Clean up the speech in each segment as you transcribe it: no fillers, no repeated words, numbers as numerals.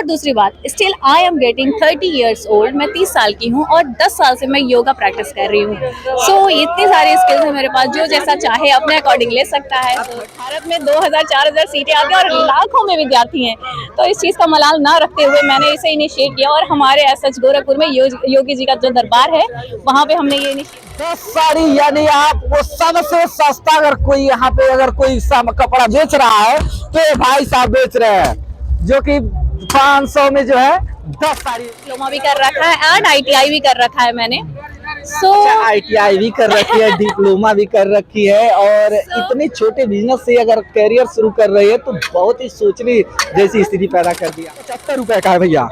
और दूसरी बात, still I am getting 30 years old, मैं 30 साल की हूँ और 10 साल से मैं योगा प्रैक्टिस कर रही हूँ। सो इतनी सारी स्किल्स है मेरे पास, जो जैसा चाहे अपने अकॉर्डिंग ले सकता है। तो भारत में 2000-4000 सीटें आती हैं और लाखों में विद्यार्थी हैं, तो इस चीज़ का मलाल ना रखते हुए मैंने इसे इनिशिएट किया और हमारे एसएच गोरखपुर में योगी जी का जो दरबार है वहाँ पे हमने ये इनिशिएट। 10 साड़ी यानी आप वो सबसे सस्ता अगर कोई यहाँ पे अगर कोई कपड़ा बेच रहा है तो ये भाई साहब बेच रहे हैं, जो कि 500 में जो है 10 साड़ी। डिप्लोमा भी कर रखा है एंड आईटीआई भी कर रखा है मैंने। आईटीआई भी कर रखी है, डिप्लोमा भी कर रखी है और इतने छोटे बिजनेस से अगर करियर शुरू कर रही है तो बहुत ही सोचने जैसी स्थिति पैदा कर दिया। 75 रुपए का है भैया,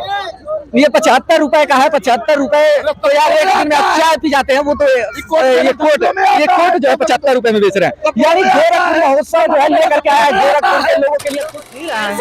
ये 75 रुपए का है। 75 रुपए तो यार एक दिन में आप चाय पी जाते हैं, वो तो ये कोट जो है 75 रुपए में बेच रहे हैं। यानी गोरखपुर महोत्सव जो है लेकर के आया गोरखपुर के लोगों के लिए कुछ नहीं रहा है।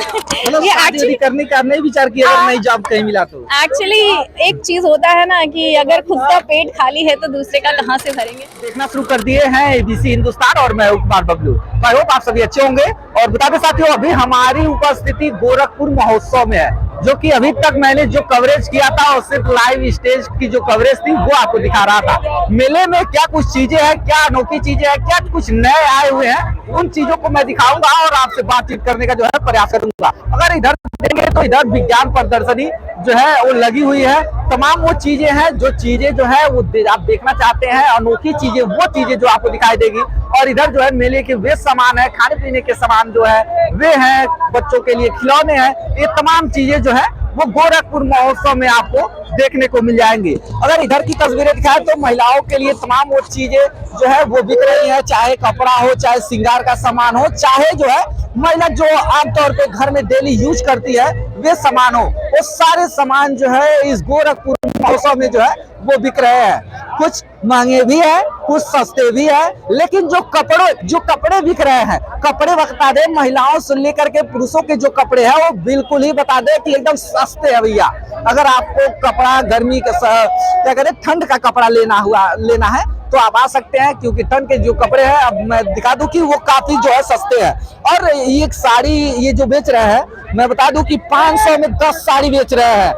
मतलब ये शादी करने का नहीं विचार किया अगर नई जॉब कहीं मिला तो। एक्चुअली एक चीज होता है ना कि अगर खुद का पेट खाली है तो दूसरे का कहाँ से भरेंगे। देखना शुरू कर दिए हैं एबीसी हिंदुस्तान और मैं कुमार बबलू। आई होप आप सभी अच्छे होंगे। और बता दें साथियों, अभी हमारी उपस्थिति गोरखपुर महोत्सव में है, जो कि अभी तक मैंने जो कवरेज किया था और सिर्फ लाइव स्टेज की जो कवरेज थी वो आपको दिखा रहा था। मेले में क्या कुछ चीजें हैं, क्या अनोखी चीजें हैं, क्या कुछ नए आए हुए हैं, उन चीजों को मैं दिखाऊंगा और आपसे बातचीत करने का जो है प्रयास करूंगा। अगर इधर देखेंगे तो इधर विज्ञान प्रदर्शनी जो है वो लगी हुई है। तमाम वो चीजें हैं जो है वो आप देखना चाहते हैं, अनोखी चीजें, वो चीजें जो आपको दिखाई देगी। और इधर जो है मेले के वे सामान है, खाने पीने के सामान जो है वे हैं, बच्चों के लिए खिलौने हैं, ये तमाम चीजें जो है वो गोरखपुर महोत्सव में आपको देखने को मिल जाएंगे। अगर इधर की तस्वीरें दिखाएं तो महिलाओं के लिए तमाम वो चीजें जो है वो बिक रही है, चाहे कपड़ा हो, चाहे श्रृंगार का सामान हो, चाहे जो है महिला जो आमतौर पे घर में डेली यूज करती है वे सामान हो, वो सारे सामान जो है इस गोरखपुर महोत्सव में जो है वो बिक रहे हैं। कुछ महंगे भी है, कुछ सस्ते भी है, लेकिन जो कपड़े बिक रहे हैं, कपड़े बता दे महिलाओं से लेकर के पुरुषों के जो कपड़े हैं वो बिल्कुल ही बता दे कि एकदम सस्ते है भैया। अगर आपको कपड़ा गर्मी का क्या कहते हैं ठंड का कपड़ा लेना है तो आप आ सकते हैं, क्योंकि ठंड के जो कपड़े हैं अब मैं दिखा दूं कि वो काफी जो है सस्ते हैं। और ये साड़ी ये जो बेच रहे हैं, मैं बता दूं कि 500 में 10 साड़ी बेच रहे हैं।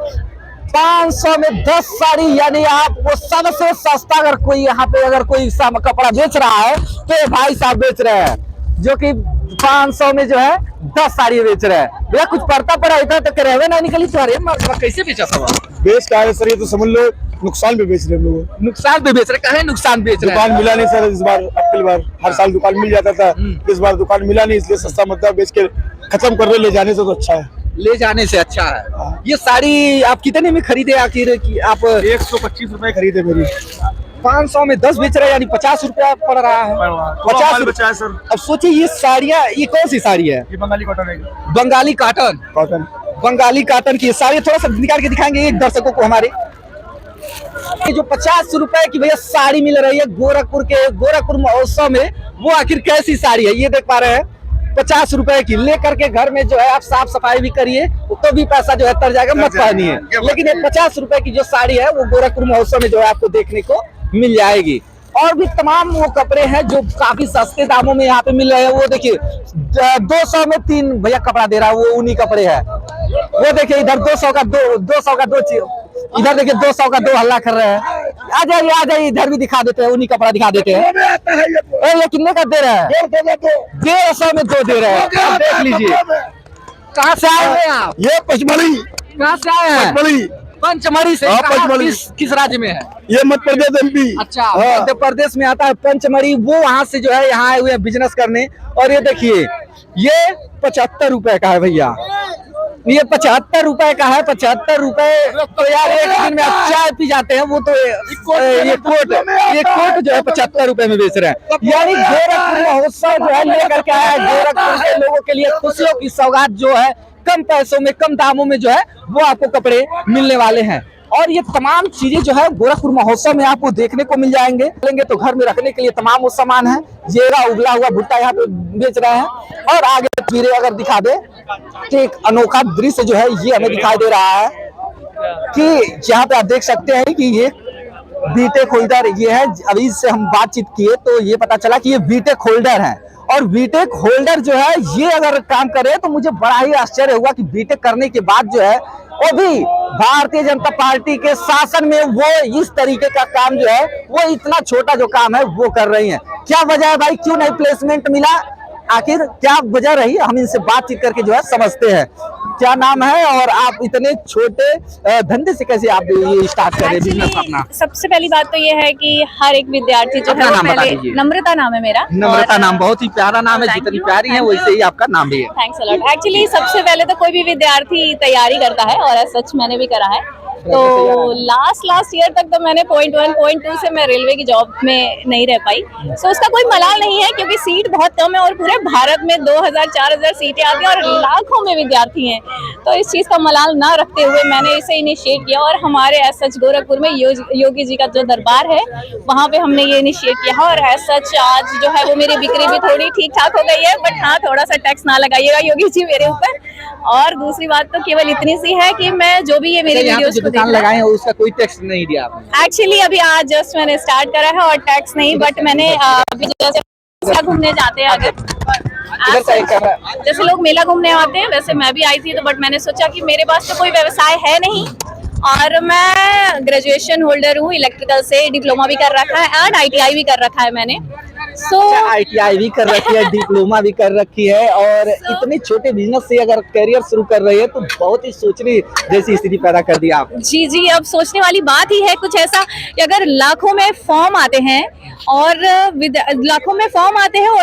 500 में 10 साड़ी यानी आप वो सबसे सस्ता अगर कोई यहाँ पे अगर कोई कपड़ा बेच रहा है तो ये भाई साहब बेच रहे हैं, जो कि 500 में जो है 10 साड़ी बेच रहे हैं। भैया कुछ पड़ता पड़ा इतना तो करे ना निकली तो कैसे बेचा सब बेच का है सर? ये तो समझ लो नुकसान पे बेच रहे हैं लोग। नुकसान पे बेच रहे, कहे नुकसान बेच रहे हैं। दुकान मिला नहीं सर इस बार। अगली बार हर साल दुकान मिल जाता था, इस बार दुकान मिला नहीं, इसलिए सस्ता मतलब बेच के खत्म कर रहे। ले जाने से तो अच्छा है, ले जाने से अच्छा है। ये साड़ी आप कितने में खरीदे आखिर? आप 125 रुपए खरीदे मेरी। 500 में 10 बेच रहे हैं, यानी 50 रुपया पड़ रहा है। 50 रुपया सर। अब सोचिए ये साड़ियाँ, ये कौन सी साड़ी है? ये बंगाली कॉटन है। बंगाली काटन की साड़ी थोड़ा सा निकाल के दिखाएंगे एक दर्शकों को हमारे। ये जो 50 रुपए की भैया साड़ी मिल रही है गोरखपुर महोत्सव में, वो आखिर कैसी साड़ी है ये देख पा रहे हैं। 50 रुपए की लेकर के घर में जो है आप साफ सफाई भी करिए तो भी पैसा जो है तर जाएगा, मत पहनिए। लेकिन ये 50 रुपए की जो साड़ी है वो गोरखपुर महोत्सव में जो है आपको देखने को मिल जाएगी। और भी तमाम वो कपड़े हैं जो काफी सस्ते दामों में यहाँ पे मिल रहे हैं। वो देखिए 200 में 3 भैया कपड़ा दे रहा है, वो ऊनी कपड़े है। वो देखिए इधर 200 का दो चीज, इधर देखिए 200 का 2 हल्ला कर रहे हैं। आ जाइए इधर भी दिखा देते हैं, ऊनी कपड़ा दिखा देते हैं। ये कितने का दे रहे हैं? 150 में 2 दे रहे हैं। देख लीजिए। कहाँ से आए हैं आप? ये पचमढ़ी। कहाँ से आए हैं? पंचमढ़ी से। पंचमढ़ी किस राज्य में है? ये मध्य प्रदेश MP। अच्छा, मध्य प्रदेश में आता है पंचमढ़ी। वो वहां से जो है यहाँ आए हुए हैं बिजनेस करने। और ये देखिए ये 75 रुपए का है भैया, ये 75 रुपए का है। 75 रुपए तो यार एक दिन में आप चाय पी जाते हैं, वो तो ये कोट जो है 75 रुपए में बेच रहे हैं। यानी गोरखपुर महोत्सव जो है लेकर के आया गोरखपुर के लोगों के लिए खुशियों की सौगात जो है, कम पैसों में कम दामों में जो है वो आपको कपड़े मिलने वाले हैं। और ये तमाम चीजें जो है गोरखपुर महोत्सव में आपको देखने को मिल जाएंगे। तो घर में रखने के लिए तमाम वो सामान है। जेरा उबला हुआ भुट्टा यहाँ पे बेच रहे हैं। और आगे तस्वीरें अगर दिखा दे तो एक अनोखा दृश्य जो है ये हमें दिखाई दे रहा है कि जहाँ पे आप देख सकते हैं कि ये बीटेक होल्डर ये है। अभी इससे हम बातचीत किए तो ये पता चला कि ये बीटेक होल्डर है। और बीटेक होल्डर जो है ये अगर काम करे तो मुझे बड़ा ही आश्चर्य हुआ कि बीटेक करने के बाद जो है वो भी भारतीय जनता पार्टी के शासन में वो इस तरीके का काम जो है, वो इतना छोटा जो काम है वो कर रही हैं। क्या वजह है भाई, क्यों नहीं प्लेसमेंट मिला, आखिर क्या वजह रही, हम इनसे बातचीत करके जो है समझते हैं। क्या नाम है और आप इतने छोटे धंधे से कैसे आप ये स्टार्ट कर रहे हैं बिजनेस अपना? सबसे पहली बात तो ये है कि हर एक विद्यार्थी जो अपना है वो नाम बता पहले, दीजिए। नम्रता नाम है मेरा। नम्रता और, नाम बहुत ही प्यारा नाम है, thank जितनी you, प्यारी है thank वैसे you। ही आपका नाम भी है। Thanks a lot. एक्चुअली सबसे पहले तो कोई भी विद्यार्थी तैयारी करता है और सच मैंने भी करा है। तो लास्ट ईयर तक तो मैंने पॉइंट 1 पॉइंट 2 से मैं रेलवे की जॉब में नहीं रह पाई। सो उसका कोई मलाल नहीं है क्योंकि सीट बहुत कम है और पूरे भारत में 2000-4000 सीटें आती हैं और लाखों में विद्यार्थी हैं। तो इस चीज़ का मलाल ना रखते हुए मैंने इसे इनिशिएट किया और हमारे एज सच गोरखपुर में योगी जी का जो दरबार है वहाँ पे हमने ये इनिशिएट किया और एज सच आज जो है वो मेरी बिक्री भी थोड़ी ठीक ठाक हो गई है। बट हाँ, थोड़ा सा टैक्स ना लगाइएगा योगी जी मेरे ऊपर। और दूसरी बात तो केवल इतनी सी है कि मैं जो भी ये मेरी वीडियोस को दुकान लगाए हैं उसका कोई टैक्स नहीं दिया आपने? एक्चुअली अभी आज जस्ट मैंने स्टार्ट करा है और टैक्स नहीं, बट मैंने अभी जैसे घूमने जाते हैं इधर से एक कैमरा। जैसे लोग मेला घूमने आते हैं वैसे मैं भी आई थी। तो बट मैंने सोचा कि मेरे पास तो कोई व्यवसाय है नहीं और मैं ग्रेजुएशन होल्डर हूँ, इलेक्ट्रिकल से डिप्लोमा भी कर रखा है एंड ITI भी कर रखा है मैंने। ITI भी कर रखी है, डिप्लोमा भी कर रखी है और इतने छोटे बिजनेस से अगर करियर शुरू कर रही है तो बहुत ही सोचने जैसी स्थिति पैदा कर दी आप। जी, अब सोचने वाली बात ही है कुछ ऐसा कि अगर लाखों में फॉर्म आते हैं और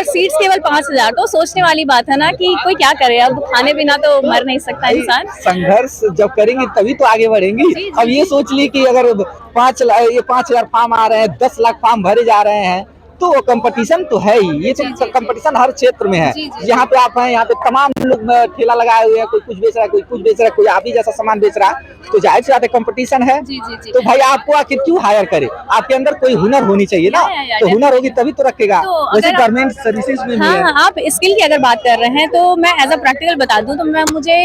सीट्स केवल 5000, तो सोचने वाली बात है ना कि कोई क्या करे, अब खाने बिना तो मर नहीं सकता इंसान। संघर्ष जब करेंगे तभी तो आगे बढ़ेंगी। अब ये सोच ली कि अगर 5000 फॉर्म आ रहे हैं, 10 लाख फॉर्म भरे जा रहे हैं, तो कंपटीशन तो है ही। ये तो कंपटीशन हर क्षेत्र में है। यहाँ पे आप हैं, यहाँ पे तमाम लोग ठेला लगाए हुए हैं, कोई कुछ बेच रहा है, कोई कुछ बेच रहा है, कोई आप ही जैसा सामान बेच रहा है, तो जाहिर सी बात है कंपटीशन है। तो भाई आपको आखिर क्यों हायर करे? आपके अंदर कोई हुनर होनी चाहिए ना, तो हुनर होगी तभी तो रखेगा। वैसे गवर्नमेंट सर्विसेज में भी है। आप स्किल की अगर बात कर रहे हैं तो मैं एज अ प्रैक्टिकल बता दूं तो मुझे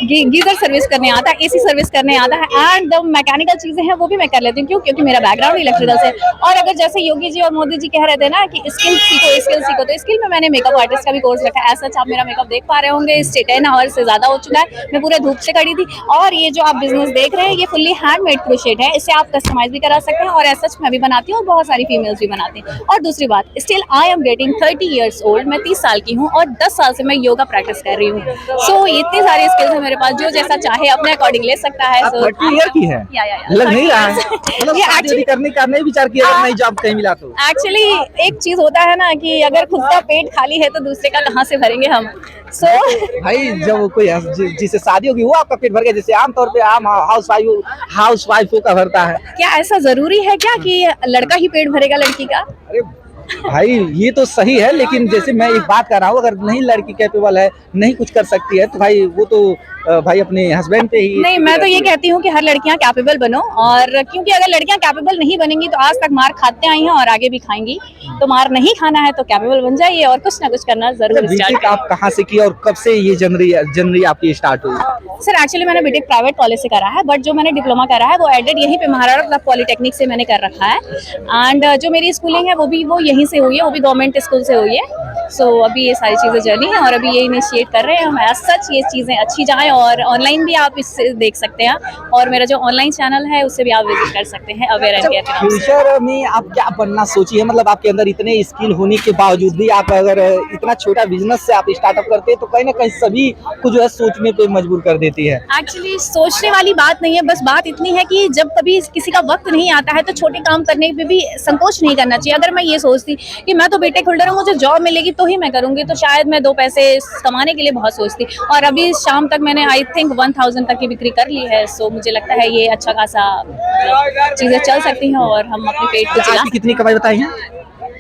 गीजर सर्विस करने आता है, AC सर्विस करने आता है एंड जो मैकेनिकल चीजें हैं वो भी मैं कर लेती हूँ। क्यों? क्योंकि मेरा बैकग्राउंड इलेक्ट्रिकल से। और अगर जैसे योगी जी और मोदी जी कह रहे थे ना कि स्किल सीखो, तो स्किल में मैंने मेकअप आर्टिस्ट का भी कोर्स रखा है। ऐसा आप मेरा मेकअप देख पा रहे होंगे, 10 आवर से ज्यादा हो चुका है, मैं पूरे धूप से खड़ी थी। और ये जो आप बिजनेस देख रहे हैं ये फुल्ली हैंडमेड क्रोशेट है, इसे आप कस्टमाइज भी करा सकते हैं और ऐसा मैं भी बनाती हूँ और बहुत सारी फीमेल्स भी बनाती हैं। और दूसरी बात, still I am getting 30 years old, मैं 30 साल की हूँ और 10 साल से मैं योगा प्रैक्टिस कर रही हूँ। सो इतनी सारी स्किल्स है मेरे पास, जो जैसा चाहे अपने अकॉर्डिंग ले सकता है। 30 ईयर की है, लग नहीं रहा है। मतलब शादी करने का नहीं विचार किया अगर नहीं जॉब कहीं मिला तो? एक्चुअली एक चीज होता है ना कि अगर खुद का पेट खाली है तो दूसरे का कहाँ से भरेंगे हम। भाई जब कोई जिससे शादी होगी वो आपका पेट भर गया, जैसे आमतौर पे आम हाउस वाइफ का भरता है। क्या ऐसा जरूरी है क्या कि लड़का ही पेट भरेगा लड़की का? अरे भाई ये तो सही है, लेकिन जैसे मैं एक बात कर रहा हूँ, अगर नहीं लड़की कैपेबल है, नहीं कुछ कर सकती है, तो भाई वो तो भाई अपने हस्बैंड पे ही। नहीं, मैं तो ये कहती हूँ कि हर लड़कियां कैपेबल बनो। और क्योंकि अगर लड़कियां कैपेबल नहीं बनेंगी तो आज तक मार खाते आई हैं और आगे भी खाएंगी। तो मार नहीं खाना है तो कैपेबल बन जाइए और कुछ ना कुछ करना जरूर स्टार्ट। आप कहाँ से की और कब से ये जर्नी आपकी स्टार्ट हुई? सर एक्चुअली मैंने बीटेक प्राइवेट कॉलेज से करा है, बट जो मैंने डिप्लोमा करा है वो एडेड यहीं पे महाराणा पॉलिटेक्निक से मैंने कर रखा है। एंड जो मेरी स्कूलिंग है वो यहीं से हुई है, वो भी गवर्नमेंट स्कूल से हुई है। सो अभी ये सारी चीजें चली हैं और अभी ये इनिशिएट कर रहे हैं हम। एज सच ये चीजें अच्छी जाएं और ऑनलाइन भी आप इससे देख सकते हैं और मेरा जो ऑनलाइन चैनल है उससे भी आप विजिट कर सकते हैं, अवेयर एंड केयर के नाम से। फ्यूचर में आप क्या बनना सोची है? मतलब आपके अंदर इतने स्किल होने के बावजूद भी आप अगर इतना छोटा बिजनेस से आप स्टार्टअप करते हैं तो कहीं ना कहीं सभी को जो है सोचने पे मजबूर कर देती है। एक्चुअली सोचने वाली बात नहीं है, बस बात इतनी है कि जब कभी किसी का वक्त नहीं आता है तो छोटे काम करने पे भी संकोच नहीं करना चाहिए। अगर मैं ये सोचती कि मैं तो बीटेक होल्डर हूँ, मुझे जॉब मिलेगी तो ही मैं करूंगी, तो शायद मैं 2 पैसे कमाने के लिए बहुत सोचती। और अभी शाम तक मैंने आई थिंक 1000 तक की बिक्री कर ली है। सो मुझे लगता है ये अच्छा खासा चीजें चल सकती हैं और हम अपने पेट को चला। कितनी कमाई बताई है?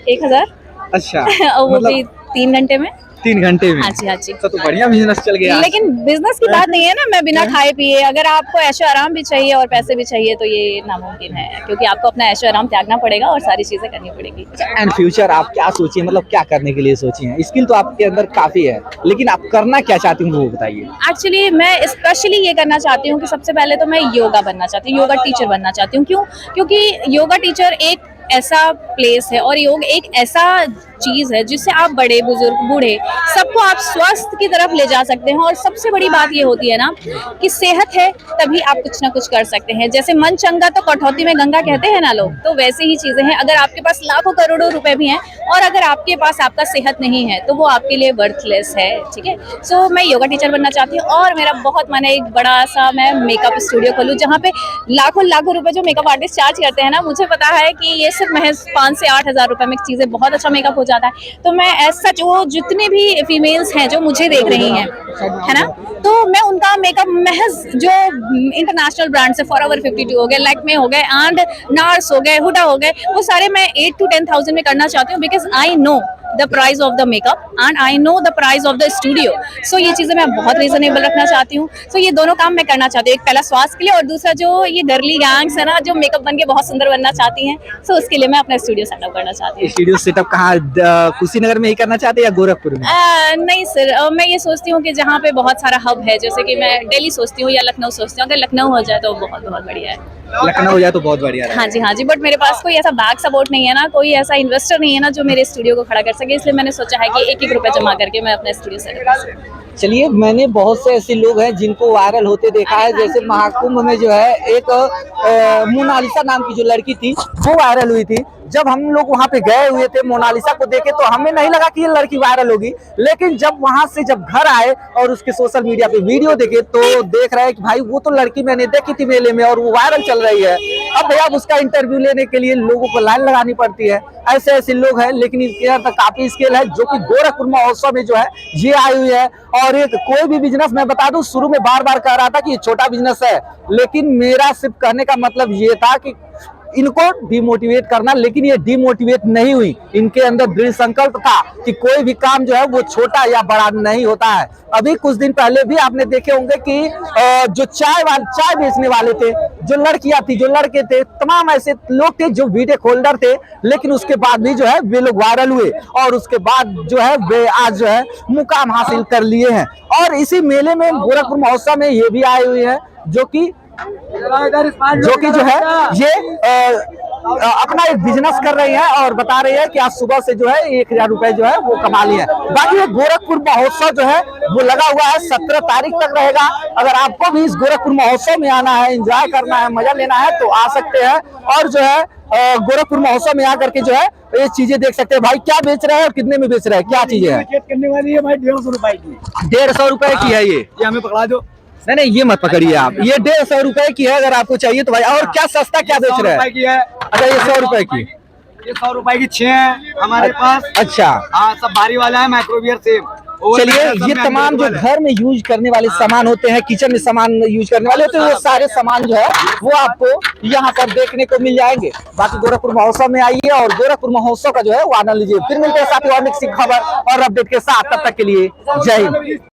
1000। अच्छा वो भी 3 घंटे में। 3 घंटे में? हाँ जी। तो बढ़िया बिजनेस चल गया। लेकिन बिजनेस की बात नहीं है ना, मैं बिना खाए पिए, अगर आपको ऐशो आराम भी चाहिए और पैसे भी चाहिए तो ये नामुमकिन है, क्योंकि आपको अपना ऐशो आराम त्यागना पड़ेगा और सारी चीजें करनी पड़ेगी। एंड फ्यूचर आप क्या सोचिए, मतलब क्या करने के लिए सोची हैं? स्किल तो आपके अंदर काफी है, लेकिन आप करना क्या चाहती हूँ वो बताइए। एक्चुअली मैं स्पेशली ये करना चाहती हूँ कि सबसे पहले तो मैं योगा बनना चाहती हूँ, योगा टीचर बनना चाहती हूँ। क्यों? क्योंकि योगा टीचर एक ऐसा प्लेस है और योग एक ऐसा चीज है जिससे आप बड़े बुजुर्ग बूढ़े सबको आप स्वस्थ की तरफ ले जा सकते हैं। और सबसे बड़ी बात ये होती है ना कि सेहत है तभी आप कुछ ना कुछ कर सकते हैं। जैसे मन चंगा तो कटौती में गंगा कहते हैं ना लोग, तो वैसे ही चीजें हैं। अगर आपके पास लाखों करोड़ों रुपए भी हैं और अगर आपके पास आपका सेहत नहीं है तो वो आपके लिए वर्थलेस है। ठीक है, सो मैं योगा टीचर बनना चाहती हूँ और मेरा बहुत मन है एक बड़ा सा मैं मेकअप स्टूडियो खोलूँ जहाँ पे लाखों रुपए जो मेकअप आर्टिस्ट चार्ज करते हैं ना, मुझे पता है कि ये सिर्फ महज 5 से 8 हजार रुपए में चीजें बहुत अच्छा मेकअप हो जाता है। तो मैं ऐसा जो जितने भी फीमेल्स हैं जो मुझे देख रही हैं, है ना, तो मैं उनका मेकअप महज जो इंटरनेशनल ब्रांड से फॉरएवर 52 हो गए, लैक्मे हो गए एंड नार्स हो गए, हुडा हो गए, वो सारे मैं 8 to 10,000 में करना चाहती हूँ because I know the price of the makeup and I know the price of the studio. So ये चीजें मैं बहुत रीजनेबल रखना चाहती हूँ। सो ये दोनों काम मैं करना चाहती हूँ, एक पहला स्वास्थ्य के लिए और दूसरा जो ये गर्ली गैंग्स है ना जो मेकअप बन के बहुत सुंदर बनना चाहती हैं, सो उसके लिए मैं अपना स्टूडियो सेटअप करना चाहती हूँ। स्टूडियो सेटअप कहाँ, कुशीनगर में ही करना चाहते हैं या गोरखपुर में? नहीं सर, मैं ये सोचती हूँ कि जहाँ पे बहुत सारा हब है, जैसे कि मैं दिल्ली सोचती हूँ या लखनऊ सोचती हूँ। अगर लखनऊ हो जाए तो बहुत बहुत बढ़िया है। लखनऊ हो जाए तो बहुत बढ़िया है। हाँ जी, बट मेरे पास कोई ऐसा बैक सपोर्ट नहीं है ना, कोई ऐसा इन्वेस्टर नहीं है ना जो मेरे स्टूडियो को खड़ा कर सके, इसलिए मैंने सोचा है कि 1-1 रुपए जमा करके मैं अपना स्टूडियो सेटअप कर सकूँ। चलिए, मैंने बहुत से ऐसे लोग हैं जिनको वायरल होते देखा है। जैसे महाकुंभ में जो है एक मोनालिसा नाम की जो लड़की थी वो वायरल हुई थी। जब हम लोग वहां पे गए हुए थे मोनालिसा को देखे तो हमें नहीं लगा कि ये लड़की वायरल होगी, लेकिन जब वहां से जब घर आए और उसके सोशल मीडिया पे वीडियो देखे तो देख रहे हैं कि भाई वो तो लड़की मैंने देखी थी मेले में और वो वायरल चल रही है। अब भैया उसका इंटरव्यू लेने के लिए लोगों को लाइन लगानी पड़ती है। ऐसे ऐसे लोग हैं, लेकिन इनके अंदर काफी स्किल है जो कि गोरखपुर महोत्सव में जो है ये आई हुई है। और एक कोई भी बिजनेस, मैं बता दूं, शुरू में बार बार कह रहा था कि ये छोटा बिजनेस है, लेकिन मेरा सिर्फ कहने का मतलब ये था कि इनको डिमोटिवेट करना, लेकिन ये डिमोटिवेट नहीं हुई। इनके अंदर दृढ़ संकल्प था कि कोई भी काम जो है वो छोटा या बड़ा नहीं होता है। अभी कुछ दिन पहले भी आपने देखे होंगे कि जो चाय बेचने वाले थे, जो लड़कियां थी, जो लड़के थे, तमाम ऐसे लोग थे जो वीडियो होल्डर थे, लेकिन उसके बाद भी जो है वे लोग वायरल हुए और उसके बाद जो है वे आज जो है मुकाम हासिल कर लिए हैं। और इसी मेले में गोरखपुर महोत्सव में ये भी आए हुए हैं जो कि जो है ये अपना एक बिजनेस कर रही है और बता रही है कि आज सुबह से जो है 1,000 रुपए जो है वो कमा लिए हैं। बाकी ये गोरखपुर महोत्सव जो है वो लगा हुआ है, 17 तारीख तक रहेगा। अगर आपको भी इस गोरखपुर महोत्सव में आना है, एंजॉय करना है, मजा लेना है तो आ सकते हैं और जो है गोरखपुर महोत्सव में आकर के जो है ये चीजें देख सकते हैं। भाई क्या बेच रहे हैं और कितने में बेच रहे हैं, क्या चीजें है? करने वाली है भाई 150 रुपए की। 150 रुपए की है ये हमें पकड़ा दो। नहीं, ये मत पकड़िए आप, ये 150 रुपए की है अगर आपको चाहिए तो भाई। और क्या सस्ता क्या बेच रहे हैं? अच्छा, ये 100 रुपए की, ये 100 रुपए की 6 है हमारे पास। अच्छा, हाँ, सब भारी वाला है, माइक्रोवेव सेम। चलिए, ये तमाम जो घर में यूज करने वाले सामान होते हैं, किचन में सामान यूज करने वाले होते हैं, वो सारे सामान जो है वो आपको यहाँ पर देखने को मिल जाएंगे। बाकी गोरखपुर महोत्सव में आइए और गोरखपुर महोत्सव का जो है वो आनंद लीजिए। फिर मिलते हैं साथ ही और खबर और अपडेट के साथ, तब तक के लिए जय हिंद।